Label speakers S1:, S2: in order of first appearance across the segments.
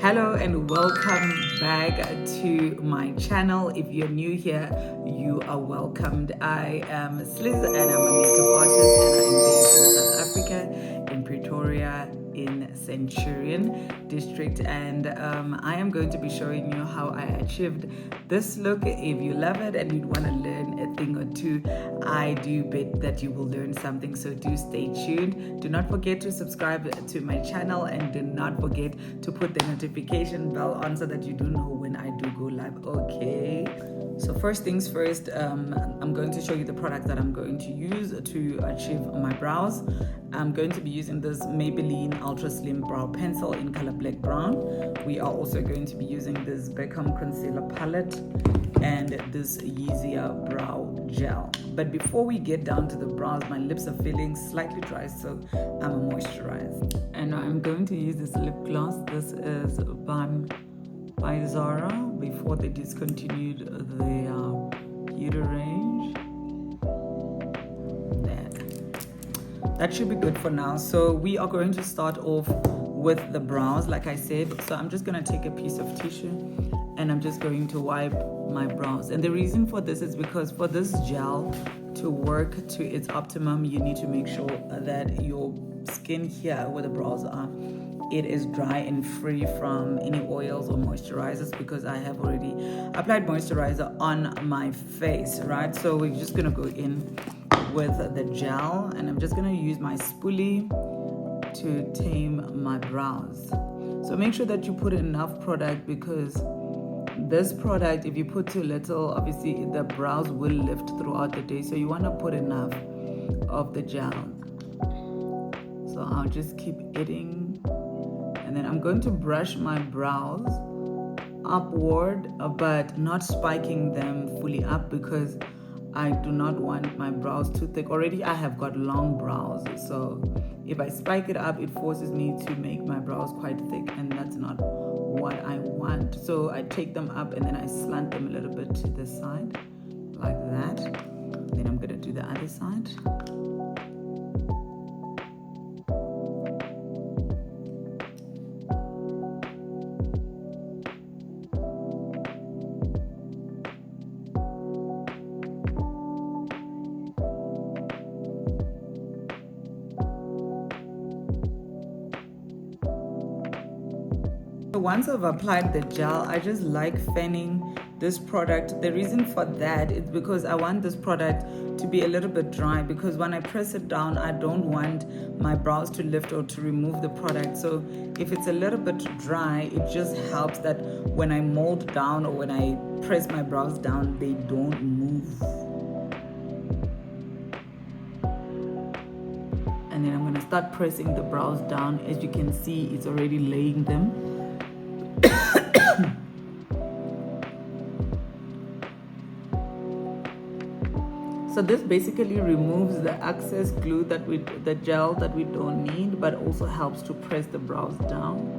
S1: Hello and welcome back to my channel. If you're new here, you are welcomed. I am Sliz and I'm a makeup artist and I'm based in South Africa, in Pretoria, in Centurion District, and I am going to be showing you how I achieved this look. If you love it and you'd want to learn a thing or two, I do bet that you will learn something, so do stay tuned. Do not forget to subscribe to my channel and do not forget to put the notification bell on so that you do know when I do go live. Okay, so first things first, I'm going to show you the product that I'm going to use to achieve my brows. I'm going to be using this Maybelline Ultra Slim Brow Pencil in color black brown. We are also going to be using this Beckham Concealer Palette and this Yeezy Brow Gel. But before we get down to the brows, my lips are feeling slightly dry, so I'm a moisturize. And I'm going to use this lip gloss. This is by Zara before they discontinued the beauty range. That should be good for now. So we are going to start off with the brows, like I said. So I'm just going to take a piece of tissue and I'm just going to wipe my brows. And the reason for this is because for this gel to work to its optimum, you need to make sure that your skin here where the brows are, it is dry and free from any oils or moisturizers, because I have already applied moisturizer on my face, right? So we're just going to go in with the gel and I'm just going to use my spoolie to tame my brows. So make sure that you put enough product, because this product, if you put too little, obviously the brows will lift throughout the day, so you want to put enough of the gel. So I'll just keep eating, and then I'm going to brush my brows upward, but not spiking them fully up, because I do not want my brows too thick. Already I have got long brows, so if I spike it up, it forces me to make my brows quite thick, and that's not what I want. So I take them up and then I slant them a little bit to the side, like that. Then I'm gonna do the other side. Once I've applied the gel, I just like fanning this product. The reason for that is because I want this product to be a little bit dry, because when I press it down, I don't want my brows to lift or to remove the product. So if it's a little bit dry, it just helps that when I mold down or when I press my brows down, they don't move. And then I'm going to start pressing the brows down. As you can see, it's already laying them. So this basically removes the excess glue the gel that we don't need, but also helps to press the brows down.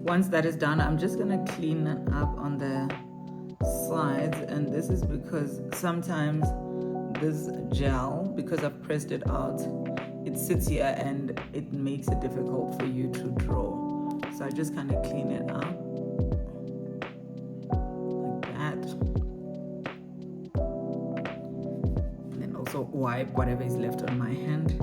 S1: Once that is done, I'm just gonna clean up on the sides, and this is because sometimes this gel, because I've pressed it out, it sits here and it makes it difficult for you to draw. So I just kind of clean it up like that, and then also wipe whatever is left on my hand.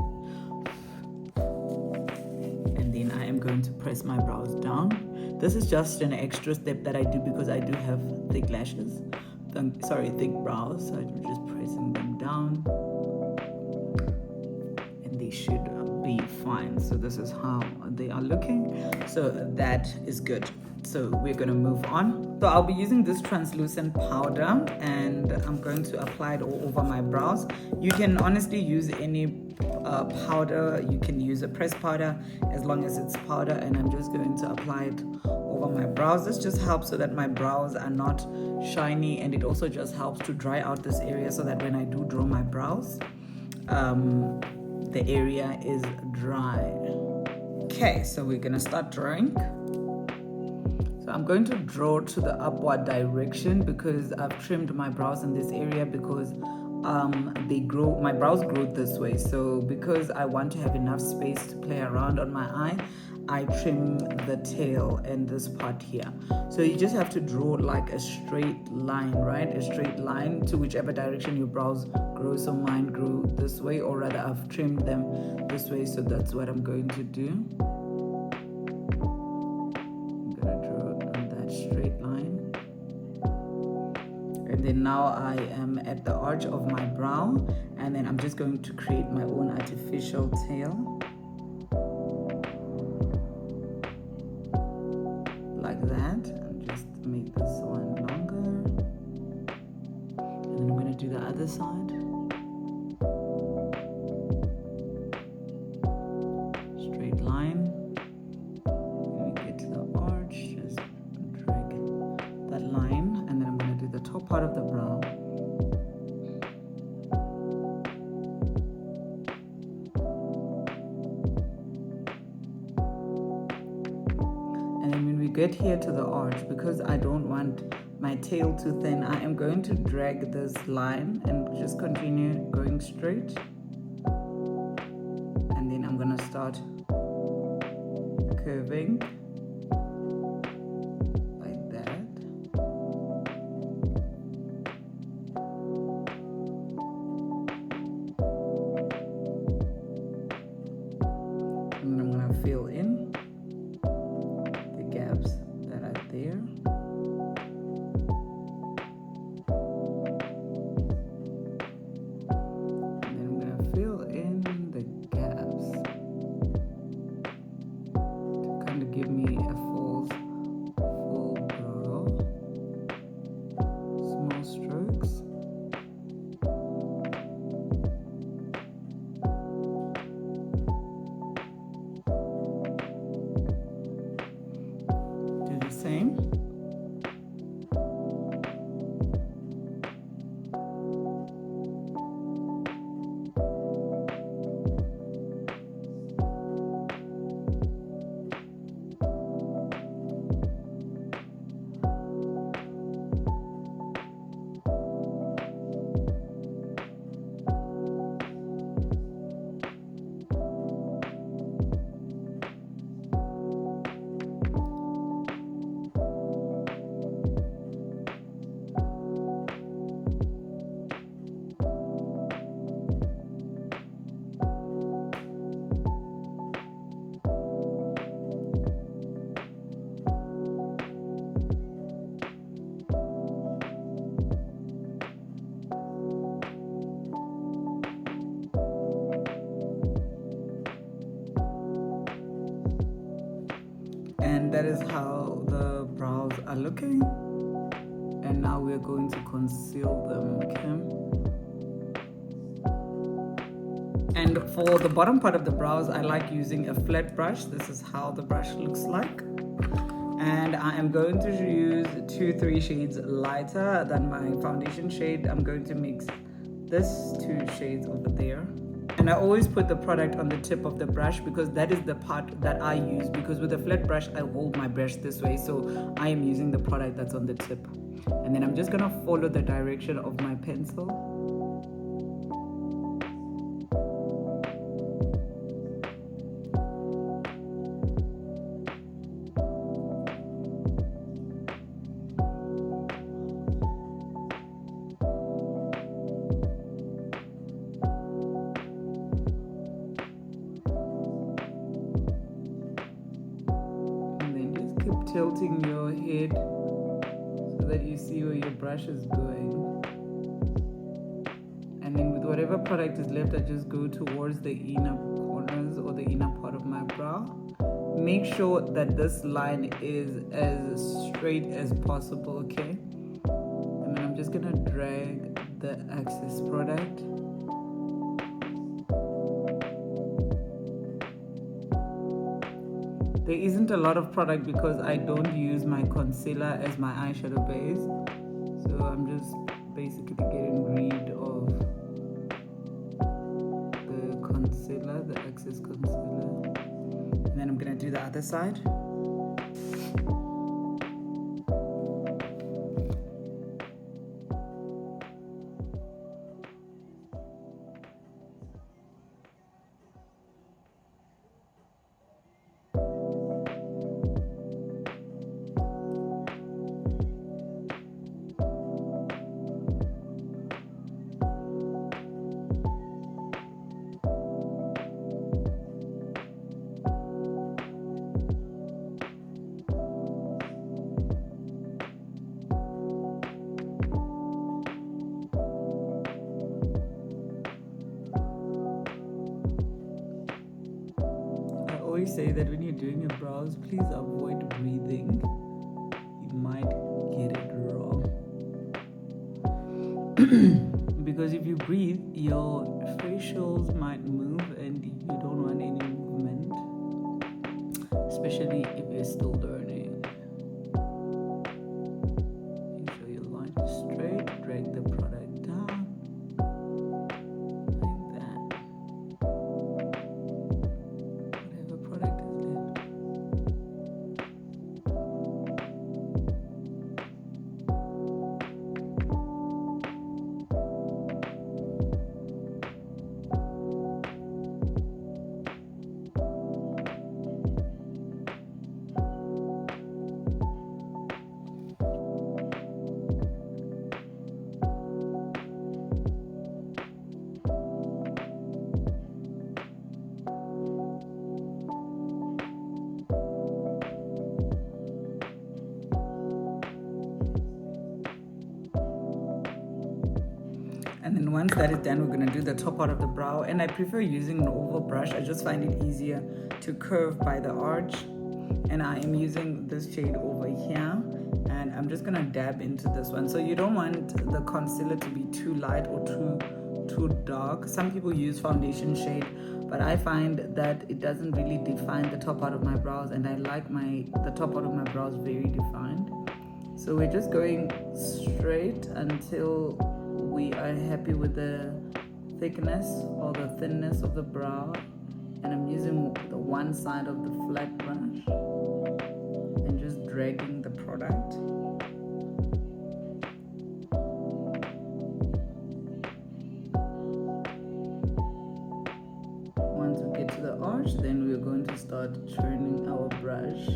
S1: I am going to press my brows down. This is just an extra step that I do because I do have thick lashes. Thick brows. So I'm just pressing them down, and they should be fine. So this is how they are looking. So that is good. So we're going to move on. So I'll be using this translucent powder and I'm going to apply it all over my brows. You can honestly use any powder. You can use a pressed powder as long as it's powder, and I'm just going to apply it over over my brows. This just helps so that my brows are not shiny, and it also just helps to dry out this area so that when I do draw my brows, the area is dry. Okay, so we're gonna start drawing. So I'm going to draw to the upward direction because I've trimmed my brows in this area because my brows grow this way. So because I want to have enough space to play around on my eye, I trim the tail and this part here. So you just have to draw like a straight line, right? A straight line to whichever direction your brows grow. So mine grew this way, or rather I've trimmed them this way. So that's what I'm going to do. I'm gonna draw on that straight line. And then now I am at the arch of my brow, and then I'm just going to create my own artificial tail. Like that. And just make this one longer. And then I'm going to do the other side. Straight line. When we get to the arch, just drag that line, and then I'm going to do the top part of the brow. And then when we get here to the arch, because I don't want my tail too thin, I am going to drag this line and just continue going straight. And then I'm going to start curving like that. And then I'm going to fill in the gaps that are there. And then I'm going to fill in the gaps to kind of give me a full brow. Small strokes. Do the same. And that is how the brows are looking. And now we're going to conceal them, okay? And for the bottom part of the brows, I like using a flat brush. This is how the brush looks like. And I am going to use 2-3 shades lighter than my foundation shade. I'm going to mix this 2 shades over there. And I always put the product on the tip of the brush because that is the part that I use, because with a flat brush I hold my brush this way, so I am using the product that's on the tip. And then I'm just gonna follow the direction of my pencil. Tilting your head so that you see where your brush is going. And then with whatever product is left, I just go towards the inner corners or the inner part of my brow. Make sure that this line is as straight as possible, okay? And then I'm just gonna drag the excess product. There isn't a lot of product because I don't use my concealer as my eyeshadow base. So I'm just basically getting rid of the concealer, the excess concealer. And then I'm going to do the other side. Say that when you're doing your brows, please avoid breathing. You might get it wrong. Because if you breathe, your facials might move and you don't want any movement, especially if you're still learning. Make sure your line is straight, drag the product down. And then once that is done, we're going to do the top part of the brow. And I prefer using an oval brush. I just find it easier to curve by the arch. And I am using this shade over here. And I'm just going to dab into this one. So you don't want the concealer to be too light or too dark. Some people use foundation shade, but I find that it doesn't really define the top part of my brows. And I like the top part of my brows very defined. So we're just going straight until we are happy with the thickness or the thinness of the brow. And I'm using the one side of the flat brush and just dragging the product. Once we get to the arch, then we're going to start turning our brush.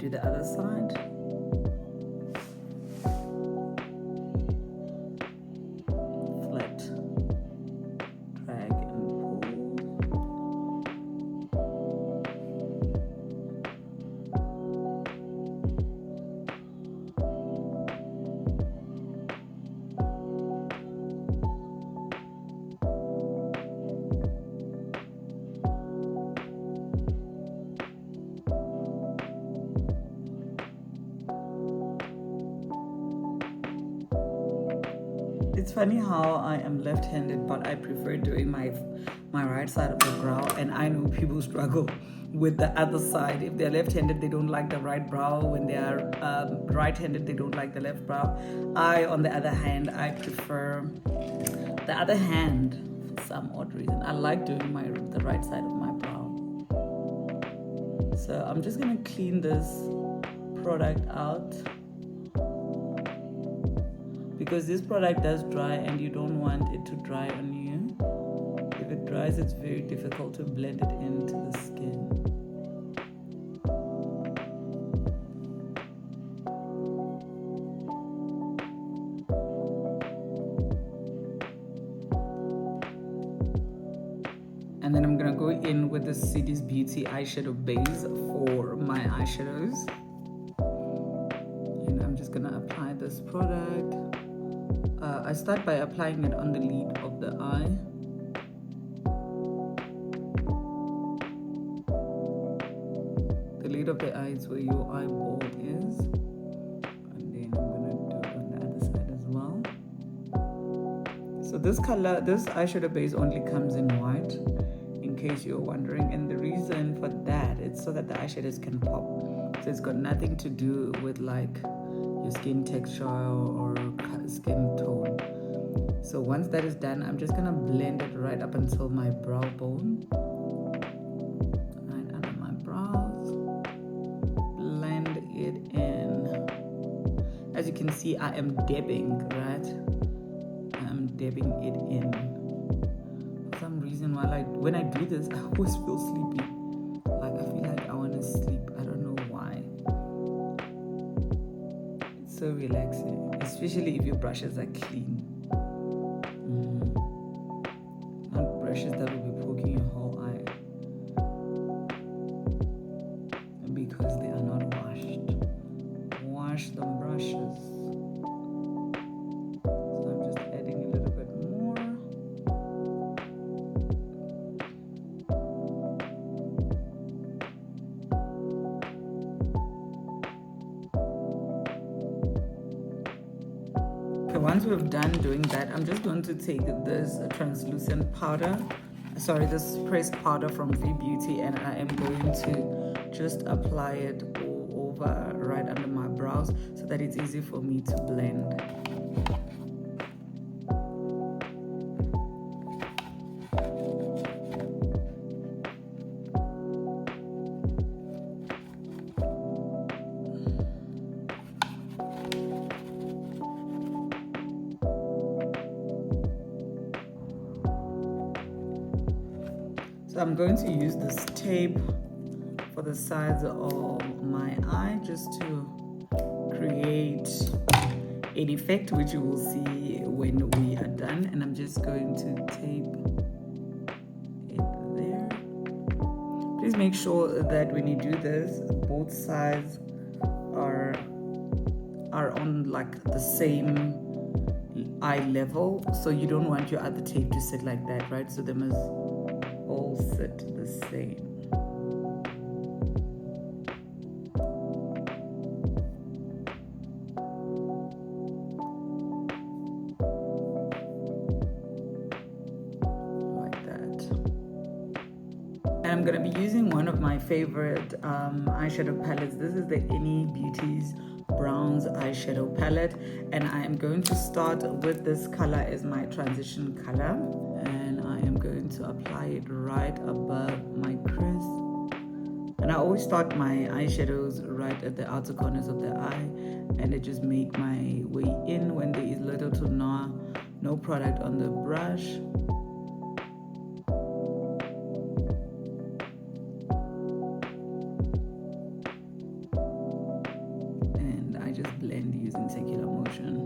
S1: The other side. Flat. Drag and pull. It's funny how I am left-handed, but I prefer doing my right side of the brow, and I know people struggle with the other side. If they're left-handed, they don't like the right brow. When they are right-handed, they don't like the left brow. On the other hand, I prefer the other hand for some odd reason. I like doing the right side of my brow. So I'm just gonna clean this product out, because this product does dry and you don't want it to dry on you. If it dries, it's very difficult to blend it into the skin. in with the City's Beauty eyeshadow base for my eyeshadows. And I'm just gonna apply this product. I start by applying it on the lid of the eye. The lid of the eye is where your eyeball is. And then I'm gonna do it on the other side as well. So this color, this eyeshadow base only comes in white, in case you're wondering. And the reason for that, it's so that the eyeshadows can pop. So it's got nothing to do with like your skin texture or skin tone. So once that is done, I'm just gonna blend it right up until my brow bone. Right under my brows. Blend it in. As you can see, I am dabbing, right? I'm dabbing it in. For some reason, when I do this, I always feel sleepy. Like I feel like I want to sleep. I don't know why. It's so relaxing, especially if your brushes are clean. Not brushes that will be poking your whole eye because they are not washed. Wash the brushes. So I'm just adding a little bit more. Okay, once we've done doing that, I'm just going to take this translucent powder, this pressed powder from V Beauty, and I am going to just apply it all over right under my brows so that it's easy for me to blend. So I'm going to use this tape for the sides of my eye just to create an effect, which you will see when we are done. And I'm just going to tape it there. Please make sure that when you do this, both sides are on like the same eye level. So you don't want your other tape to sit like that, right? So they must all sit the same. Like that. And I'm going to be using one of my favorite eyeshadow palettes. This is the Any Beauties Browns eyeshadow palette, and I am going to start with this color as my transition color, and I am going to apply it right above my crease. And I always start my eyeshadows right at the outer corners of the eye, and I just make my way in when there is little to no product on the brush. Blend using circular motion.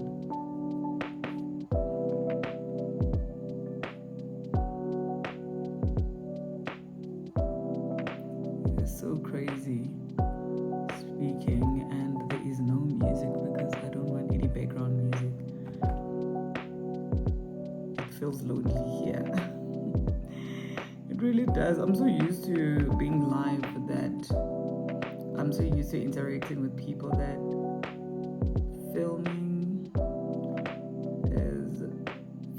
S1: It's so crazy speaking, and there is no music because I don't want any background music. It feels lonely here. It really does. I'm so used to being live that I'm so used to interacting with people that filming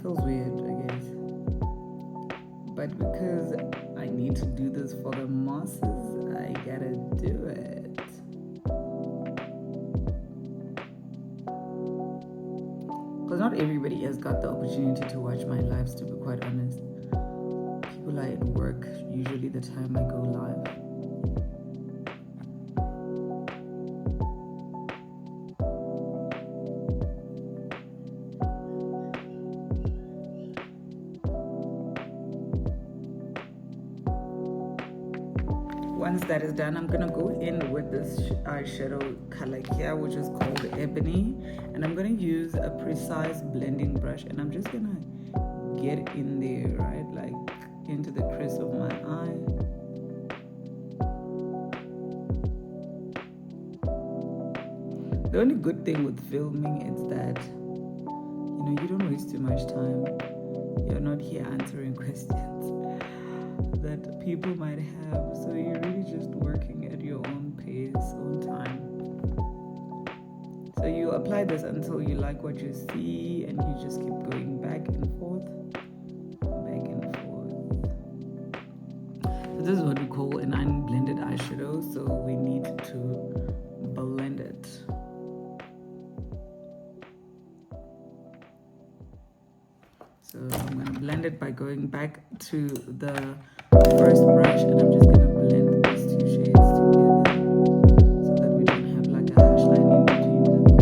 S1: feels weird, I guess. But because I need to do this for the masses, I gotta do it. Because not everybody has got the opportunity to watch my lives, to be quite honest. People are at work usually the time I go live. Once that is done, I'm gonna go in with this eyeshadow color here, which is called Ebony, and I'm gonna use a precise blending brush, and I'm just gonna get in there, right? Like into the crease of my eye. The only good thing with filming is that, you don't waste too much time. You're not here answering questions that people might have. So you're really just working at your own pace, own time. So you apply this until you like what you see, and you just keep going back and forth, back and forth. So this is what we call an unblended eyeshadow. So we need to blend it. So I'm going to blend it by going back to the first brush, and I'm just going to blend these two shades together so that we don't have like a hash line in between them.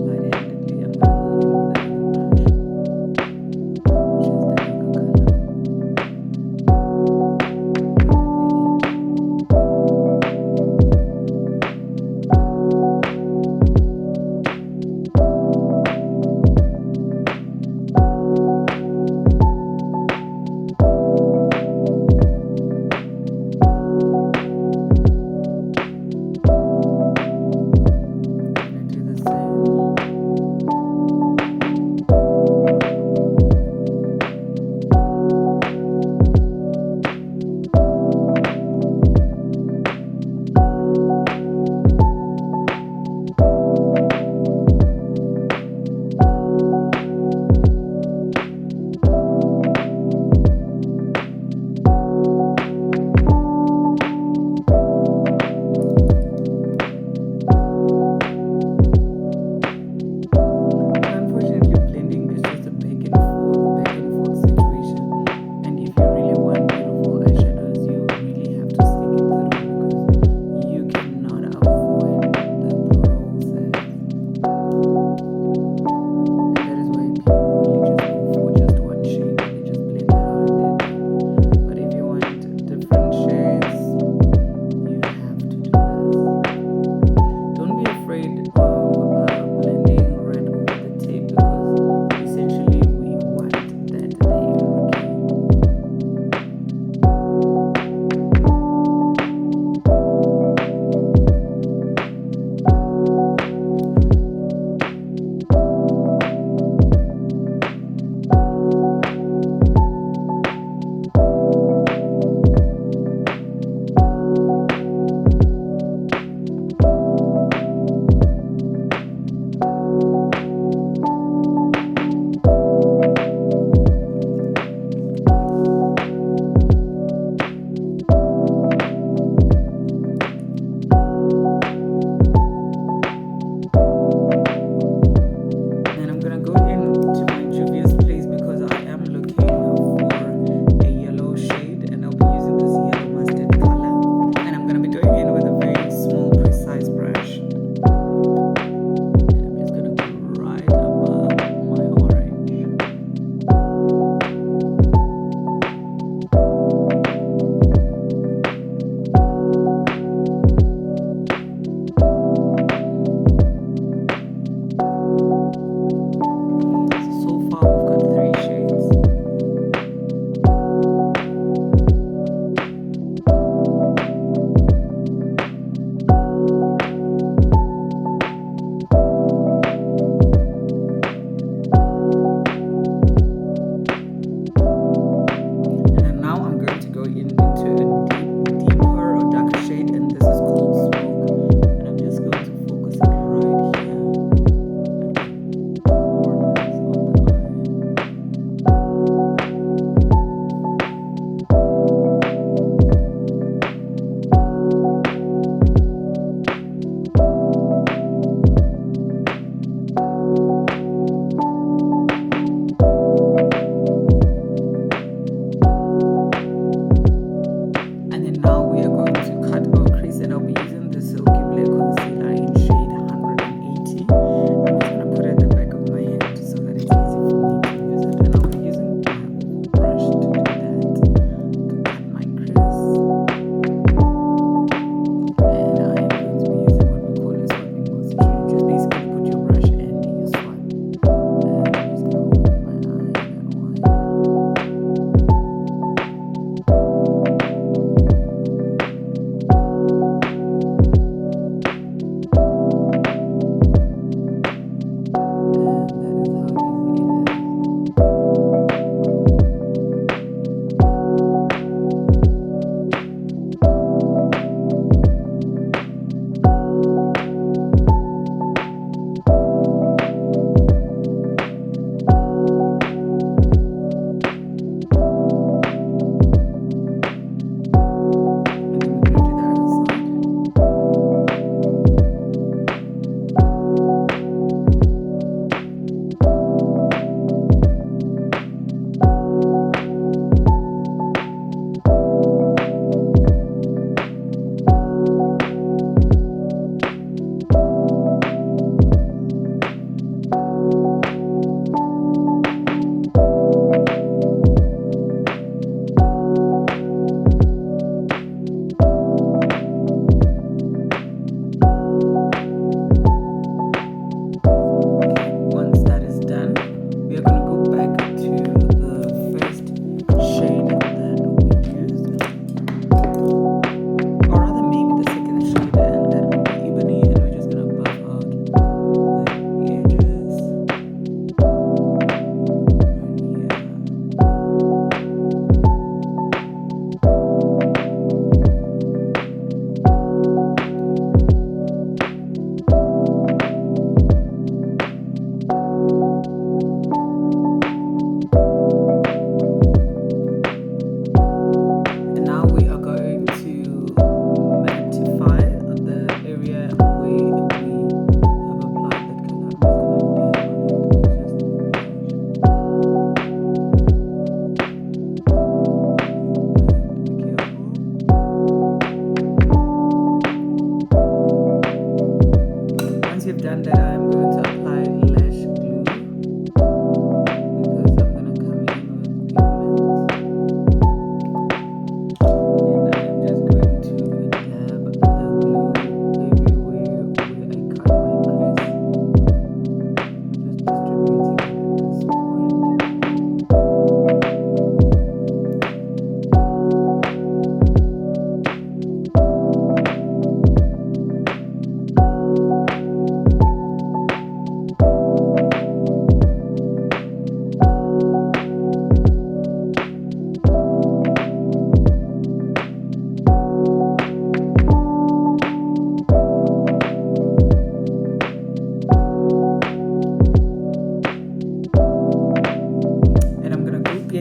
S1: Light-handedly, I'm going to go in with that brush, which is the Echo color.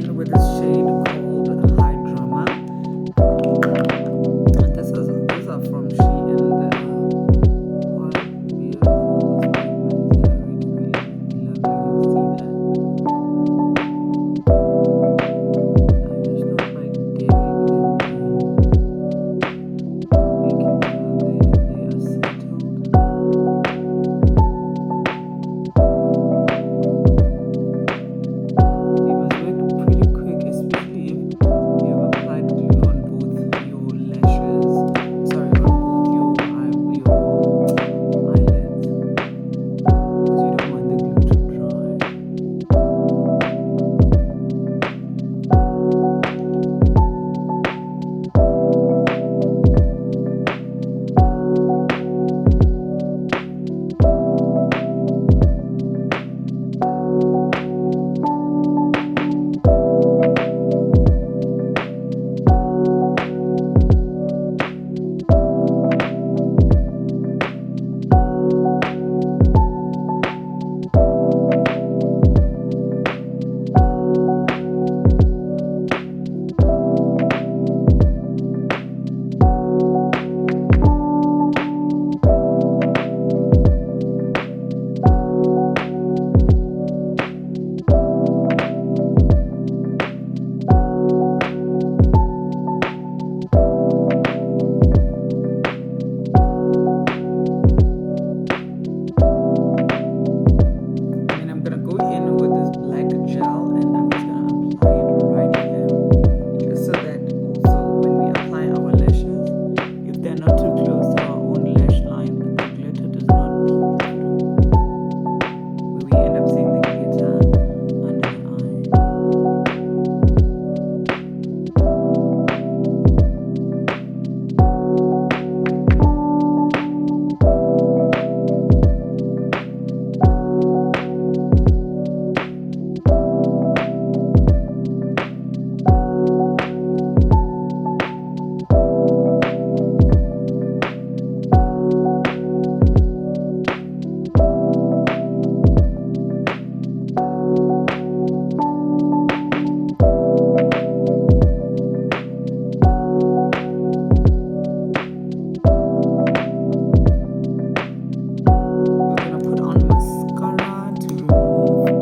S1: in with this shade called High Drama. And these are from Shein. Quite beautiful statements. I really, really love you. See that? I just don't like daring them and making sure they are settled. They must work pretty quick, especially if you've applied glue on both your lashes, sorry, on both your eyelids, because you don't want the glue to dry. And I'm gonna go in with this black gel and I'm just gonna apply it right here, just so that also when we apply our lashes, if they're not too close to our own lash line, the glitter does not peep through, where we end up seeing the glitter under the eye. We're gonna put on mascara to remove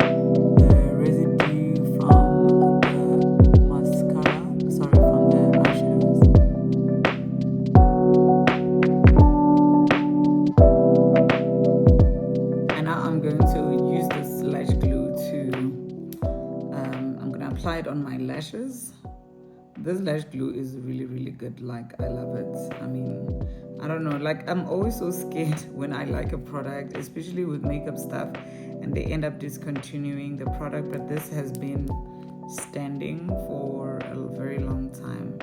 S1: the residue from the mascara, sorry, from the eyeshadows. And now I'm going to use this lash glue to, I'm gonna apply it on my lashes. This lash glue is really, really good. Like, I love it. I mean, I don't know, like, I'm always so scared when I like a product, especially with makeup stuff, and they end up discontinuing the product, but this has been standing for a very long time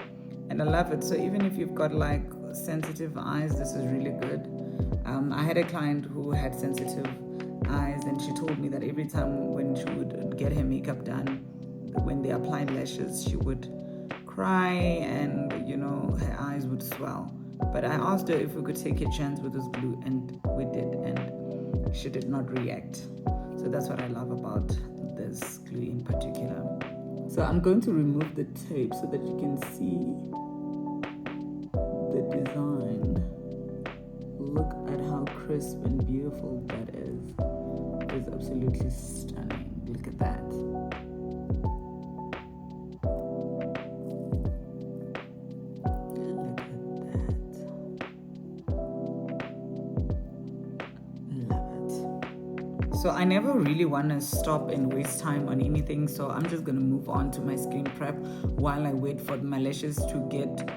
S1: and I love it. So even if you've got like sensitive eyes, this is really good. I had a client who had sensitive eyes and she told me that every time when she would get her makeup done, when they applied lashes, she would cry and her eyes would swell. But I asked her if we could take a chance with this glue, and we did, and she did not react. So that's what I love about this glue in particular. So I'm going to remove the tape so that you can see the design. Look at how crisp and beautiful that is. It's absolutely stunning. Look at that. So I never really want to stop and waste time on anything, so I'm just going to move on to my skin prep while I wait for my lashes to get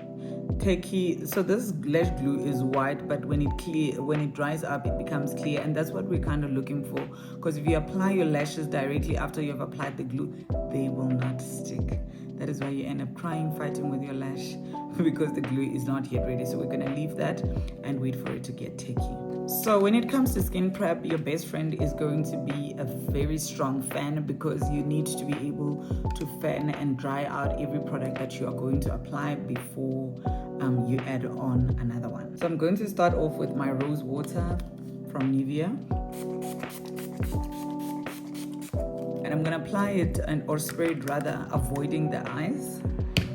S1: tacky. So this lash glue is white, but when it dries up, it becomes clear, and that's what we're kind of looking for, because if you apply your lashes directly after you've applied the glue, they will not stick. That is why you end up crying, fighting with your lash because the glue is not yet ready. So we're going to leave that and wait for it to get tacky. So when it comes to skin prep, your best friend is going to be a very strong fan, because you need to be able to fan and dry out every product that you are going to apply before you add on another one. So I'm going to start off with my rose water from Nivea. And and I'm gonna apply it or spray it rather, avoiding the eyes.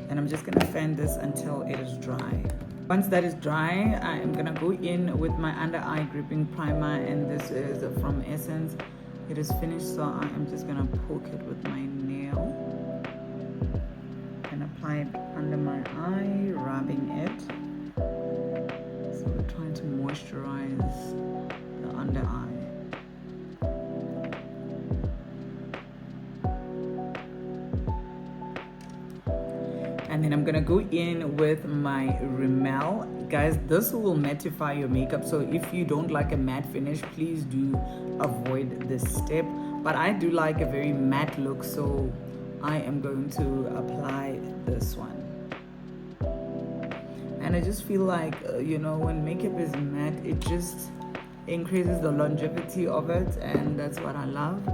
S1: And I'm just gonna fan this until it is dry. Once that is dry, I am gonna go in with my under eye gripping primer, and this is from Essence. It is finished, so I am just gonna poke it with my nail and apply it under my eye, rubbing it. So we're trying to moisturize the under eye. And then I'm gonna go in with my Rimmel. Guys, this will mattify your makeup, so if you don't like a matte finish, please do avoid this step. But I do like a very matte look, so I am going to apply this one. And I just feel like, when makeup is matte, it just increases the longevity of it, and that's what I love.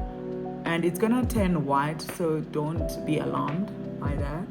S1: And it's gonna turn white, so don't be alarmed by that.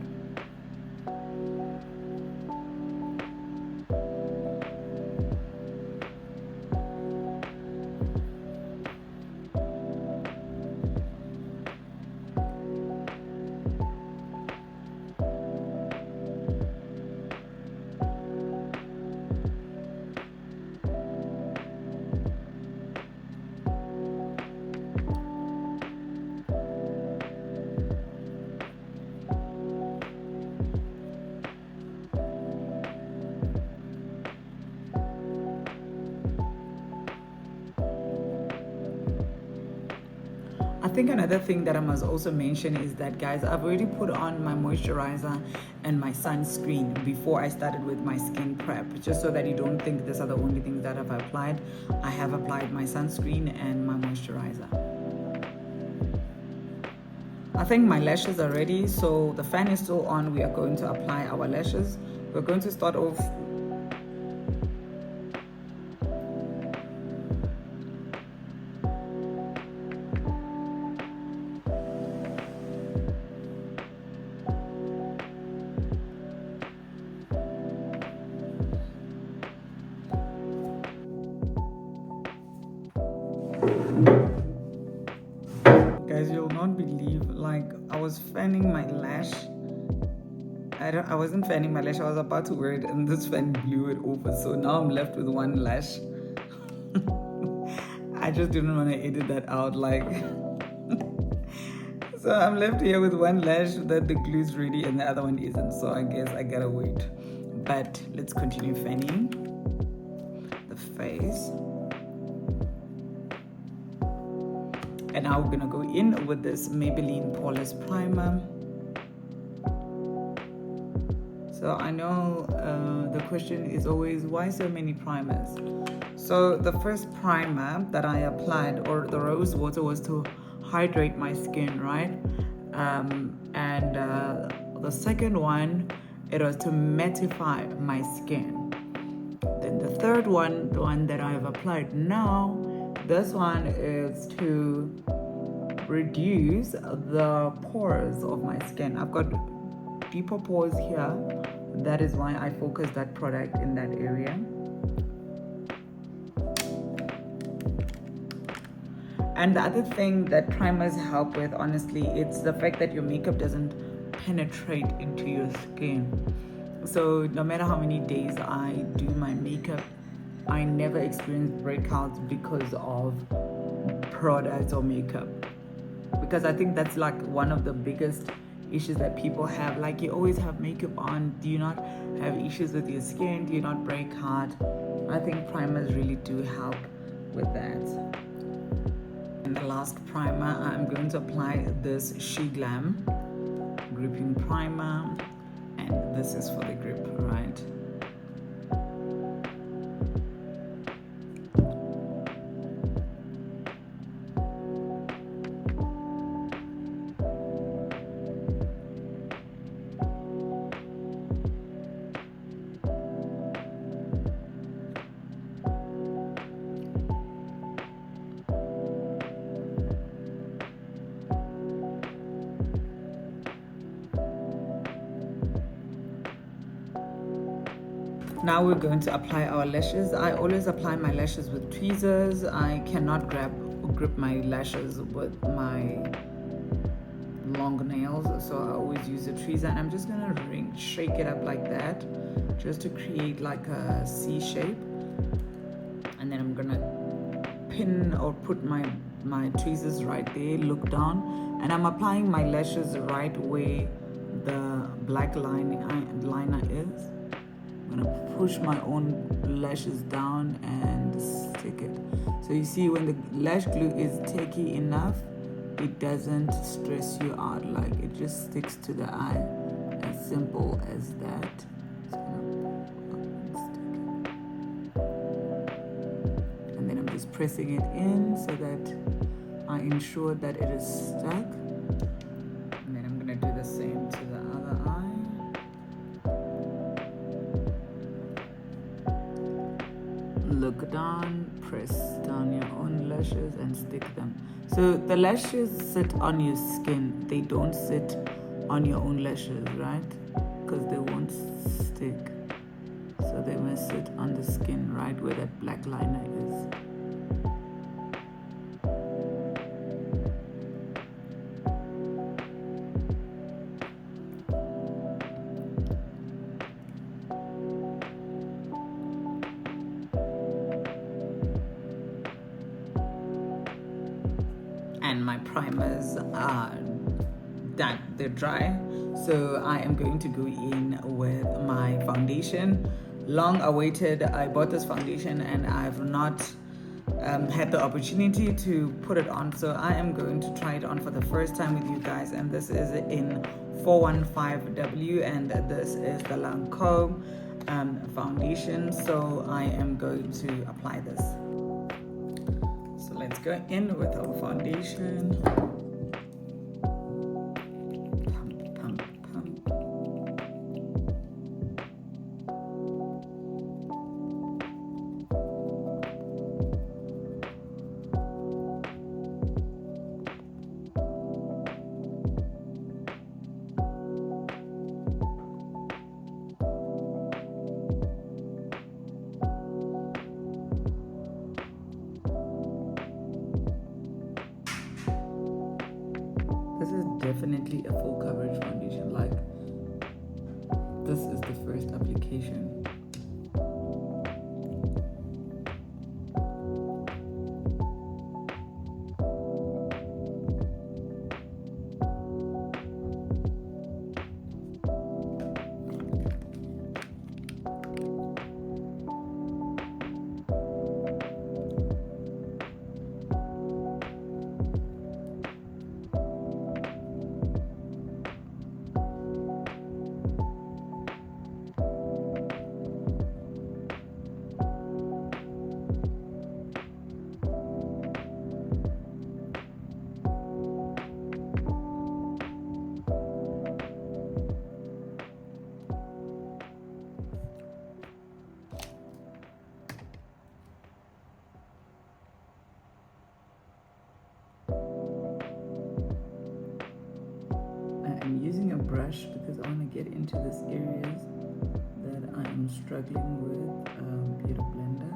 S1: I think another thing that I must also mention is that, guys, I've already put on my moisturizer and my sunscreen before I started with my skin prep, just so that you don't think these are the only things that I've applied. I have applied my sunscreen and my moisturizer. I think my lashes are ready, so the fan is still on. We are going to apply our lashes. We're going to start off Guys, you'll not believe, like, I was fanning my lash. I wasn't fanning my lash, I was about to wear it, and this fan blew it over, so now I'm left with one lash. I just didn't want to edit that out, like. So I'm left here with one lash that the glue's ready and the other one isn't, so I guess I gotta wait. But let's continue fanning the face. And now we're gonna go in with this Maybelline Poreless Primer. So I know the question is always, why so many primers? So the first primer that I applied, or the rose water, was to hydrate my skin, right? And the second one, it was to mattify my skin. Then the third one, the one that I have applied now, this one is to reduce the pores of my skin. I've got deeper pores here. That is why I focus that product in that area. And the other thing that primers help with, honestly, it's the fact that your makeup doesn't penetrate into your skin. So no matter how many days I do my makeup, I never experience breakouts because of products or makeup. Because I think that's like one of the biggest issues that people have. Like, you always have makeup on. Do you not have issues with your skin? Do you not break out? I think primers really do help with that. And the last primer, I'm going to apply this She Glam gripping primer, and this is for the grip, right? Now we're going to apply our lashes. I always apply my lashes with tweezers. I cannot grip my lashes with my long nails, so I always use a tweezer, and I'm just gonna shake it up like that just to create like a C shape, and then I'm gonna pin or put my tweezers right there, look down, and I'm applying my lashes right where the black liner is. I'm gonna push my own lashes down and stick it. So you see, when the lash glue is tacky enough, it doesn't stress you out, like it just sticks to the eye, as simple as that. And then I'm just pressing it in so that I ensure that it is stuck. And then I'm gonna do the same to the other eye. Look down, press down your own lashes and stick them. So the lashes sit on your skin, they don't sit on your own lashes, right? Because they won't stick. So they must sit on the skin, right where that black liner is. And my primers are done, they're dry, so I am going to go in with my foundation. Long awaited. I bought this foundation and I've not had the opportunity to put it on, so I am going to try it on for the first time with you guys, and this is in 415W, and this is the Lancome foundation. So I am going to apply this. So let's go in with our foundation. Pump, pump, pump. This is definitely a full coverage foundation. Like, this is the first application. I'm using a brush because I want to get into these areas that I am struggling with Beauty Blender.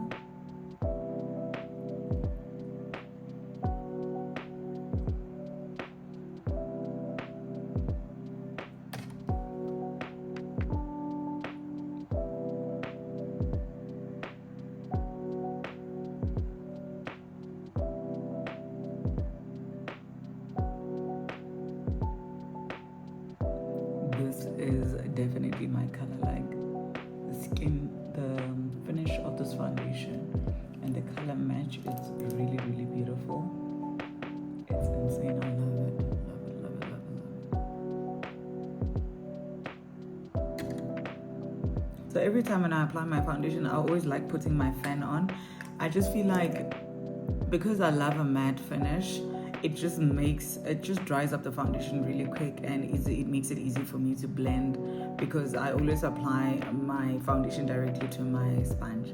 S1: This is definitely my color, like the skin, the finish of this foundation and the color match, it's really, really beautiful. It's insane. I love it. Love it, love it, love it, love it. So every time when I apply my foundation, I always like putting my fan on. I just feel like, because I love a matte finish, it just dries up the foundation really quick, and it makes it easy for me to blend, because I always apply my foundation directly to my sponge.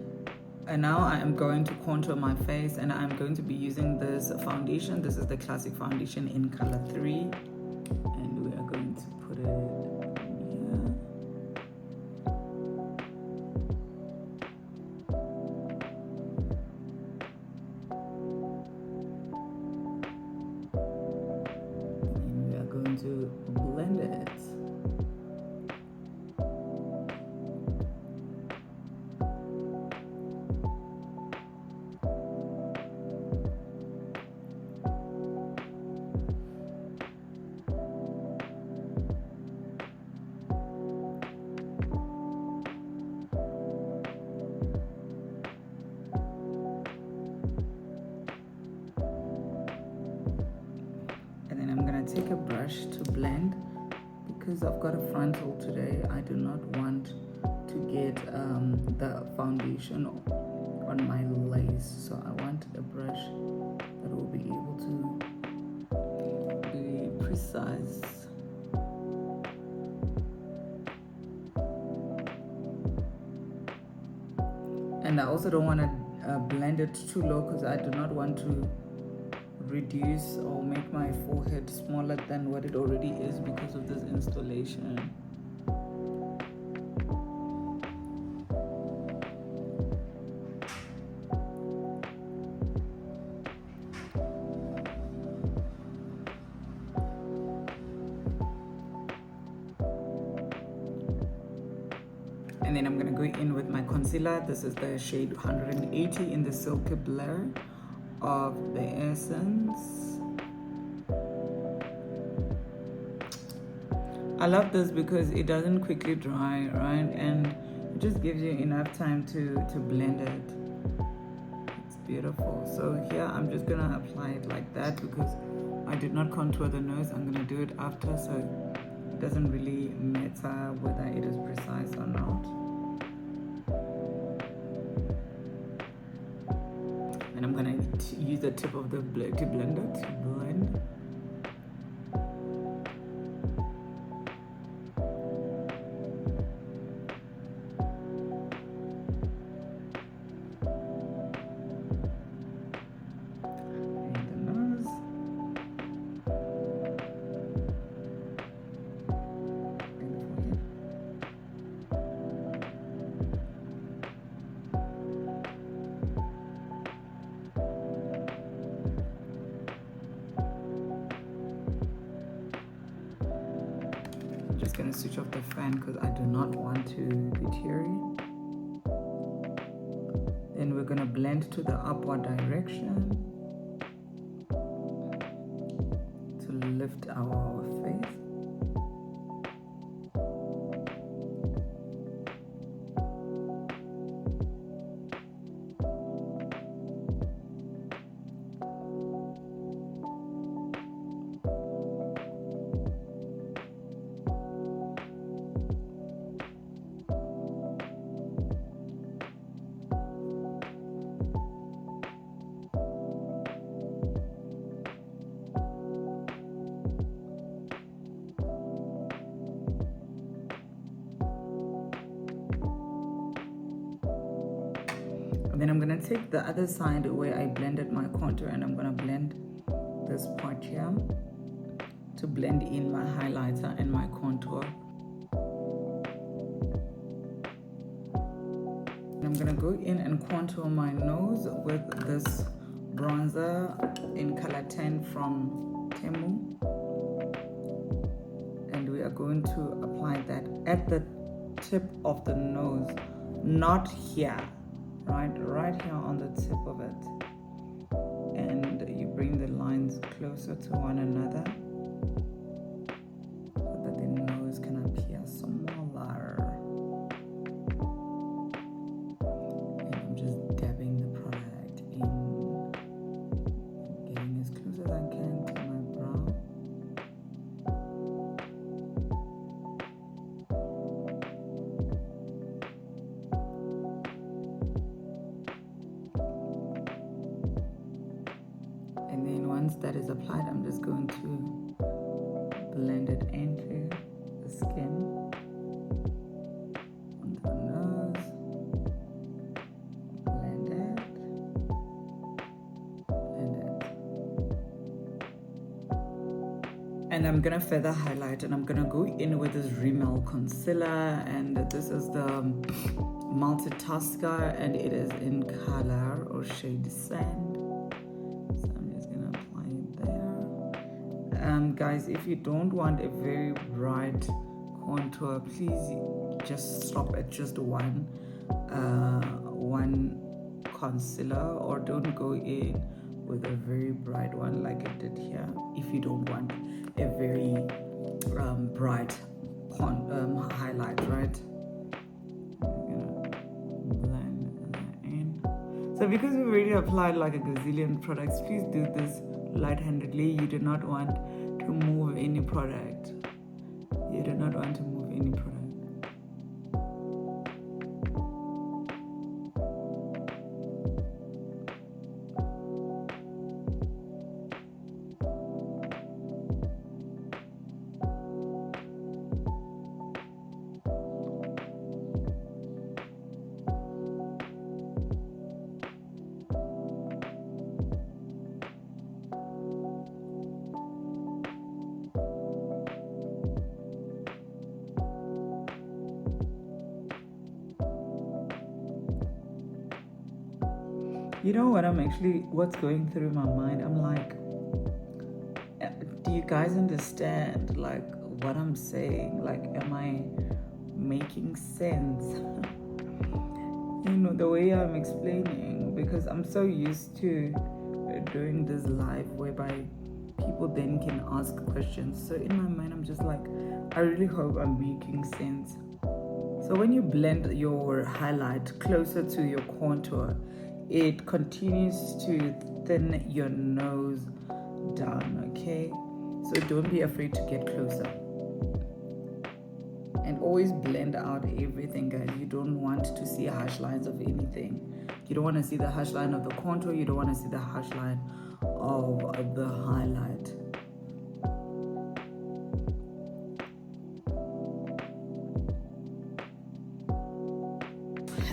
S1: And now I am going to contour my face, and I'm going to be using this foundation. This is the classic foundation in color 3, and we are going to put it here. To take a brush to blend. Because I've got a frontal today, I do not want to get the foundation on my lace. So I want a brush that will be able to be precise. And I also don't want to blend it too low because I do not want to reduce or make my forehead smaller than what it already is because of this installation. And then I'm going to go in with my concealer. This is the shade 180 in the Silky Blur of the Essence. I love this because it doesn't quickly dry, right? And it just gives you enough time to blend it. It's beautiful. So here I'm just going to apply it like that because I did not contour the nose. I'm going to do it after, so it doesn't really matter whether it is precise or not. And I'm gonna use the tip of the blender to blend. And the nose. And the forehead. Just gonna switch off the fan because I do not want to be teary. Then we're gonna blend to the upward direction to lift our face. Then I'm gonna take the other side where I blended my contour and I'm gonna blend this part here to blend in my highlighter and my contour. And I'm gonna go in and contour my nose with this bronzer in color 10 from Temu. And we are going to apply that at the tip of the nose, not here. Right here on the tip of it, and you bring the lines closer to one another so that the nose can appear smaller. And I'm just dabbing the product in, getting as close as I can to my brow. And then once that is applied, I'm just going to blend it into the skin, onto the nose, blend it. And I'm gonna feather highlight, and I'm gonna go in with this Rimmel concealer, and this is the Multitasker, and it is in color or shade Sand. Guys, if you don't want a very bright contour, please just stop at just one concealer, or don't go in with a very bright one like I did here if you don't want a very bright highlight, right? Blend that in. So because we've already applied like a gazillion products, please do this light-handedly. You do not want to move any product. You do not want to move any product. You know what's going through my mind? I'm like, do you guys understand like what I'm saying? Like, am I making sense? The way I'm explaining, because I'm so used to doing this live whereby people then can ask questions. So in my mind, I'm just like, I really hope I'm making sense. So when you blend your highlight closer to your contour, it continues to thin your nose down, okay? So don't be afraid to get closer. And always blend out everything, guys. You don't want to see harsh lines of anything. You don't want to see the harsh line of the contour. You don't want to see the harsh line of the highlight.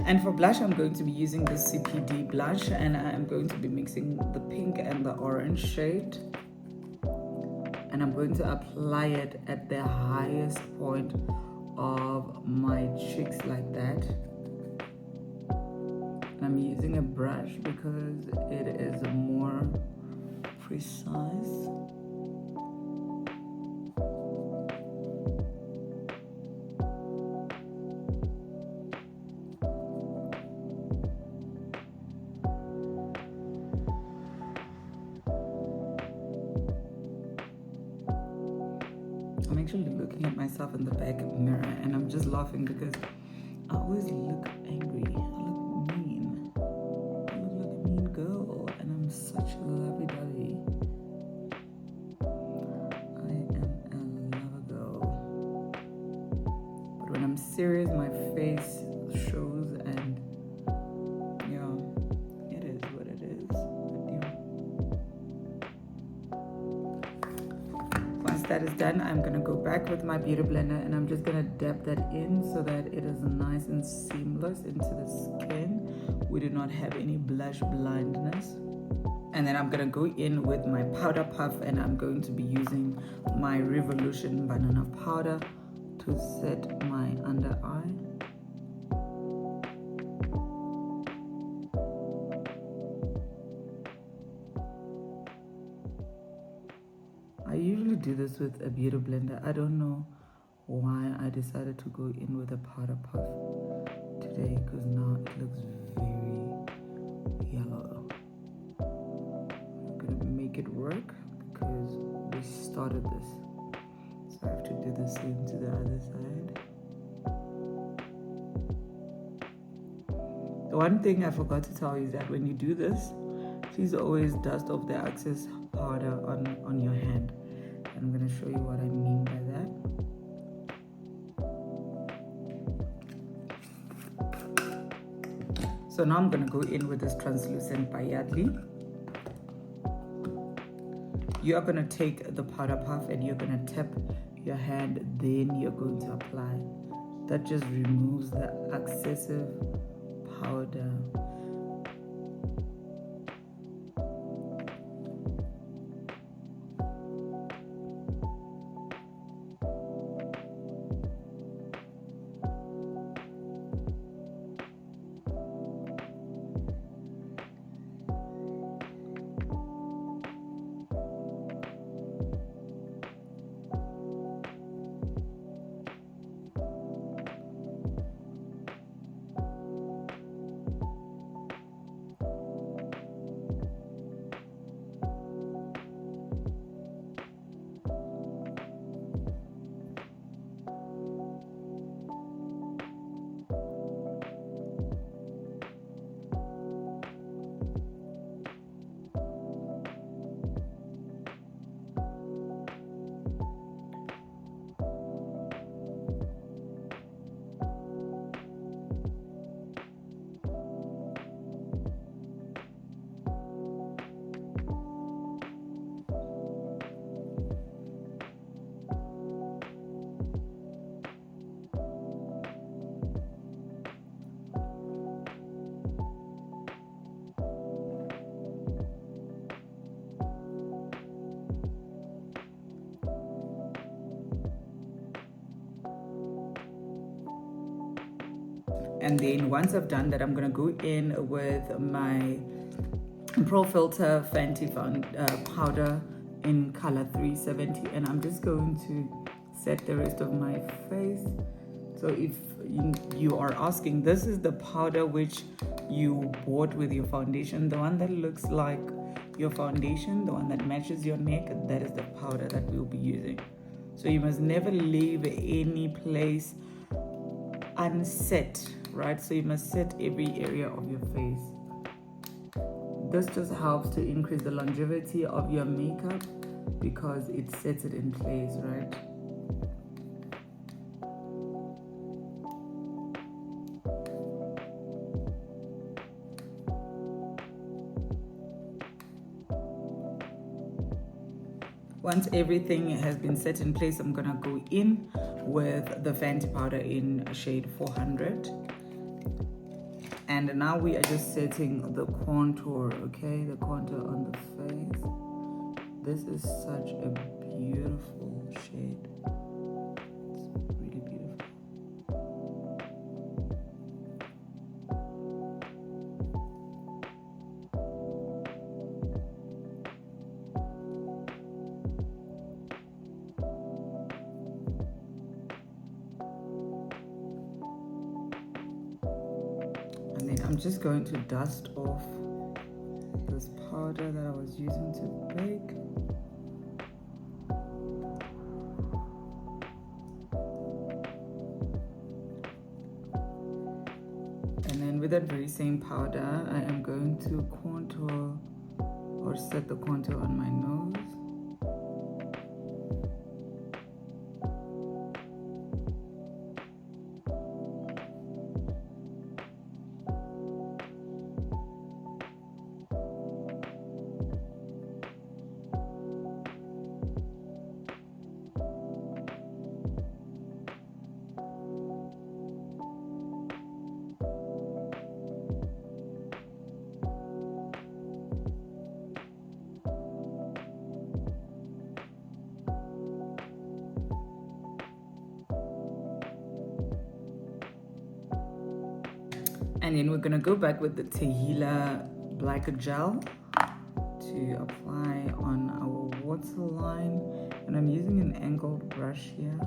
S1: And for blush, I'm going to be using the CPD blush, and I'm going to be mixing the pink and the orange shade. And I'm going to apply it at the highest point of my cheeks like that. I'm using a brush because it is more precise. I'm actually looking at myself in the back mirror and I'm just laughing because I always look angry. I look mean. I look like a mean girl and I'm such a lovey-dovey. I am a lover girl. But when I'm serious, my face shows, and yeah, it is what it is. Once that is done, I'm gonna go back with my beauty blender and I'm just gonna dab that in so that it is nice and seamless into the skin. We do not have any blush blindness. And then I'm gonna go in with my powder puff, and I'm going to be using my Revolution banana powder to set my under eye. I usually do this with a beauty blender. I don't know why I decided to go in with a powder puff today, because now it looks very yellow. I'm gonna make it work because we started this, so I have to do the same to the other side. The one thing I forgot to tell you is that when you do this, please always dust off the excess powder on your hand. And I'm going to show you what I mean by that. So now I'm going to go in with this translucent by Yardley. You are going to take the powder puff and you're going to tap your hand, then you're going to apply. That just removes the excessive powder. And then once I've done that, I'm going to go in with my Pro Filter Fenty powder in color 370, and I'm just going to set the rest of my face. So if you are asking, this is the powder which you bought with your foundation, the one that looks like your foundation, the one that matches your neck, that is the powder that we'll be using. So you must never leave any place unset, right? So you must set every area of your face. This just helps to increase the longevity of your makeup because it sets it in place, right? Once everything has been set in place, I'm gonna go in with the Fenty powder in shade 400. And now we are just setting the contour, okay? The contour on the face. This is such a beautiful shade. It's really beautiful. And then I'm just going to dust off this powder that I was using to bake. And then with that very same powder, I am going to contour or set the contour on my nose. And then we're gonna go back with the Tehila Black Gel to apply on our waterline. And I'm using an angled brush here.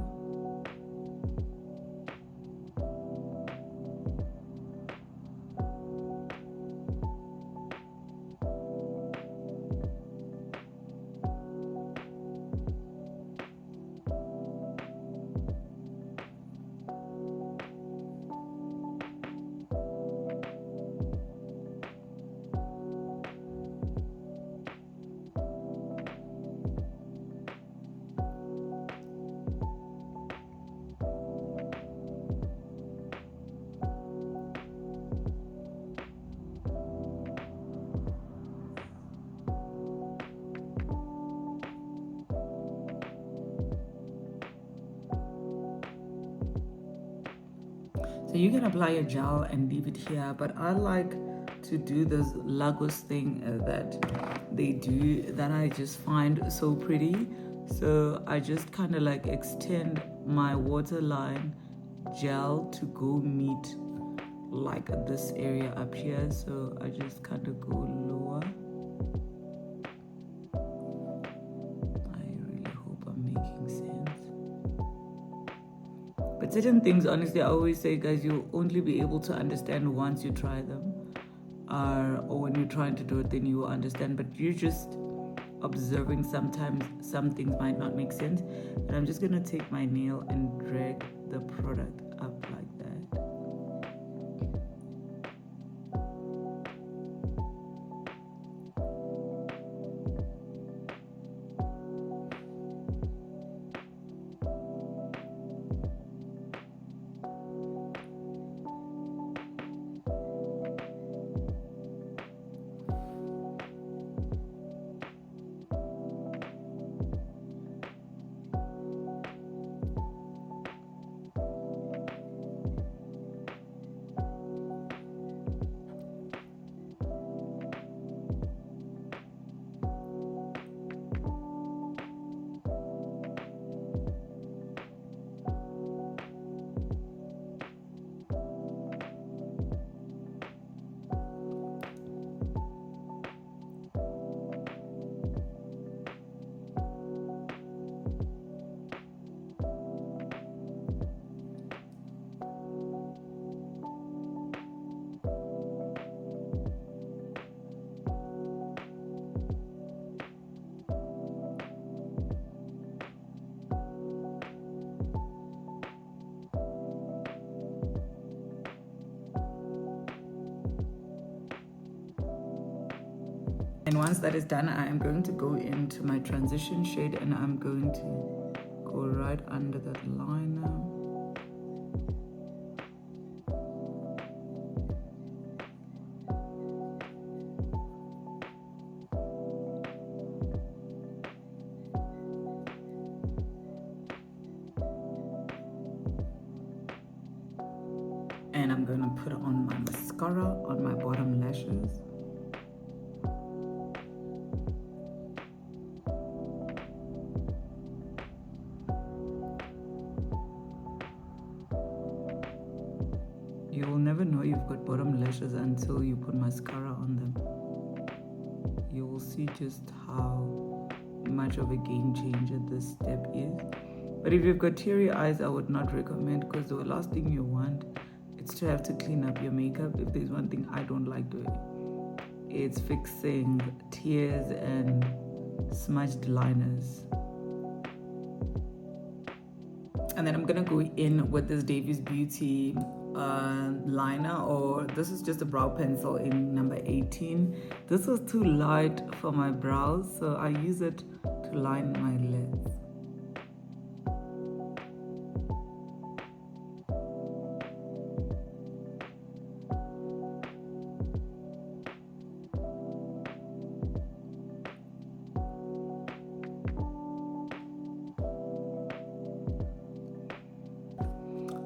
S1: So you can apply a gel and leave it here, but I like to do this Lagos thing that they do that I just find so pretty. So I just kind of like extend my waterline gel to go meet like this area up here. So I just kind of go lower. I really hope I'm making sense. But certain things, honestly, I always say, guys, you'll only be able to understand once you try them. Or when you're trying to do it, then you will understand. But you're just observing, sometimes some things might not make sense. And I'm just going to take my nail and drag the product up like that. And once that is done, I am going to go into my transition shade and I'm going to go right under that liner. And I'm going to put on my mascara on my bottom lashes. You will never know you've got bottom lashes until you put mascara on them. You will see just how much of a game changer this step is. But if you've got teary eyes, I would not recommend, because the last thing you want is to have to clean up your makeup. If there's one thing I don't like doing, it's fixing tears and smudged liners. And then I'm gonna go in with this Davies Beauty liner, or this is just a brow pencil in number 18. This was too light for my brows, so I use it to line my lids.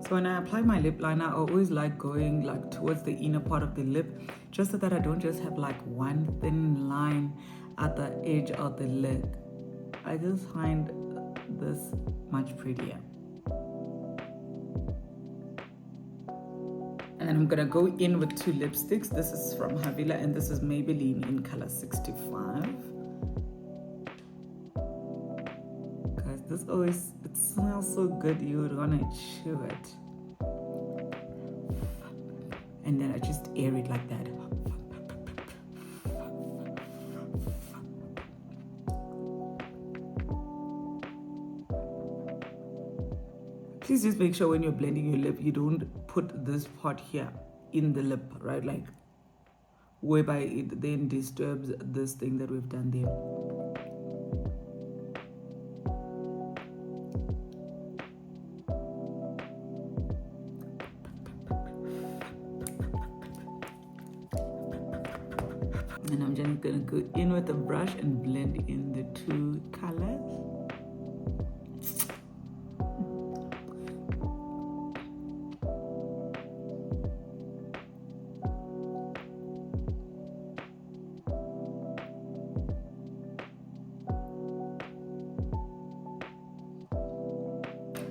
S1: So when I apply my lip liner, I always like going like towards the inner part of the lip, just so that I don't just have like one thin line at the edge of the lid. I just find this much prettier. And then I'm gonna go in with two lipsticks. This is from Havila and this is Maybelline in color 65. Guys, this always, it smells so good, you would wanna chew it. And then I just air it like that. Please just make sure when you're blending your lip, you don't put this part here in the lip, right? Like, whereby it then disturbs this thing that we've done there. And I'm just gonna go in with a brush and blend in the two colors.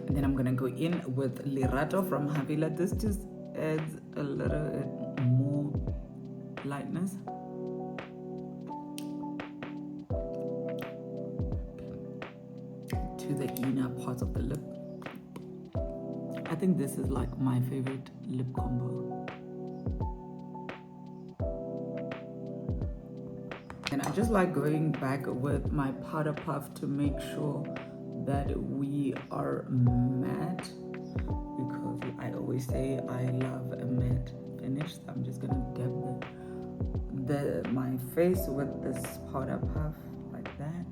S1: And then I'm gonna go in with Lirato from Havila. This just adds a little bit more lightness. To the inner parts of the lip. I think this is like my favorite lip combo. And I just like going back with my powder puff to make sure that we are matte, because I always say I love a matte finish. So I'm just gonna dab my face with this powder puff like that.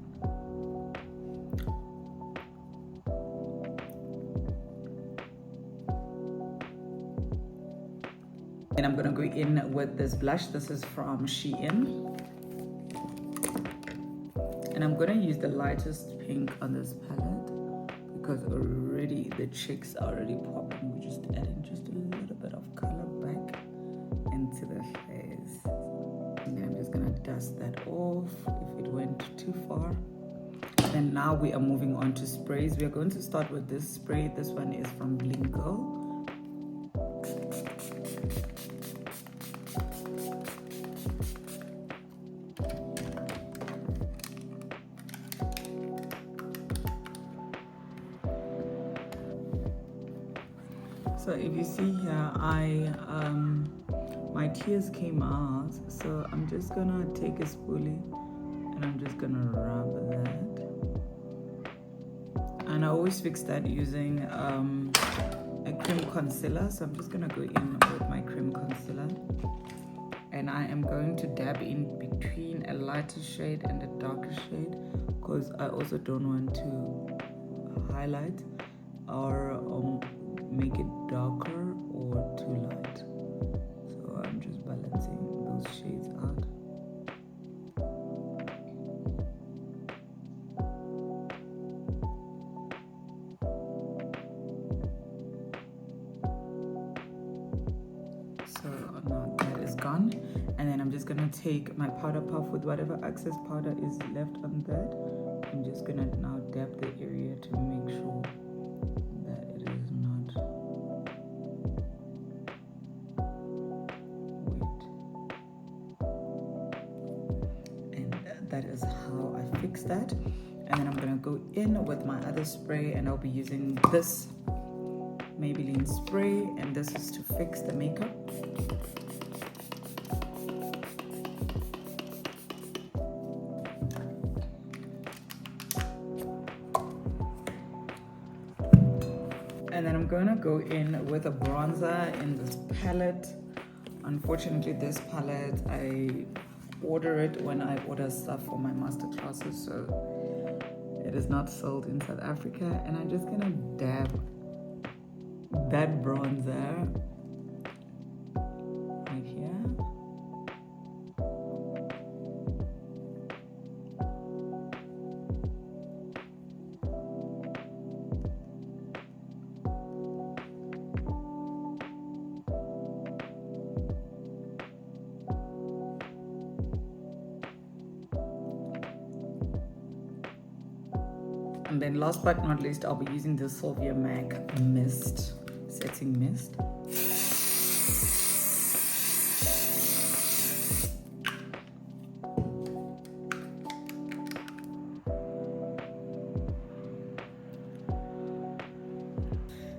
S1: And I'm gonna go in with this blush. This is from Shein. And I'm gonna use the lightest pink on this palette because already the cheeks are already popping. We're just adding just a little bit of color back into the face. And then I'm just gonna dust that off if it went too far. And now we are moving on to sprays. We are going to start with this spray. This one is from Blinko. So if you see here, my tears came out, so I'm just gonna take a spoolie and I'm just gonna rub that. And I always fix that using a cream concealer, so I'm just gonna go in with my cream concealer and I am going to dab in between a lighter shade and a darker shade, because I also don't want to highlight or make it darker or too light. So I'm just balancing those shades out. So now that is gone, and then I'm just gonna take my powder puff with whatever excess powder is left on that. I'm just gonna now dab the area to make sure that it is not wet. And that is how I fix that. And then I'm gonna go in with my other spray, and I'll be using this Maybelline spray, and this is to fix the makeup. And then I'm gonna go in with a bronzer in this palette. Unfortunately, this palette, I order it when I order stuff for my master classes, so it is not sold in South Africa. And I'm just gonna dab that bronzer right here. And then last but not least, I'll be using the Sylvia MAC mist, setting mist.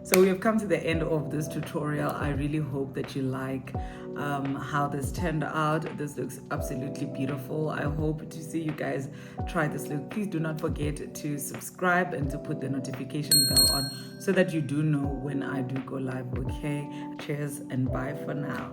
S1: So we have come to the end of this tutorial. I really hope that you like how this turned out. This looks absolutely beautiful. I hope to see you guys try this look. Please do not forget to subscribe and to put the notification bell on so that you do know when I do go live. Okay, cheers and bye for now.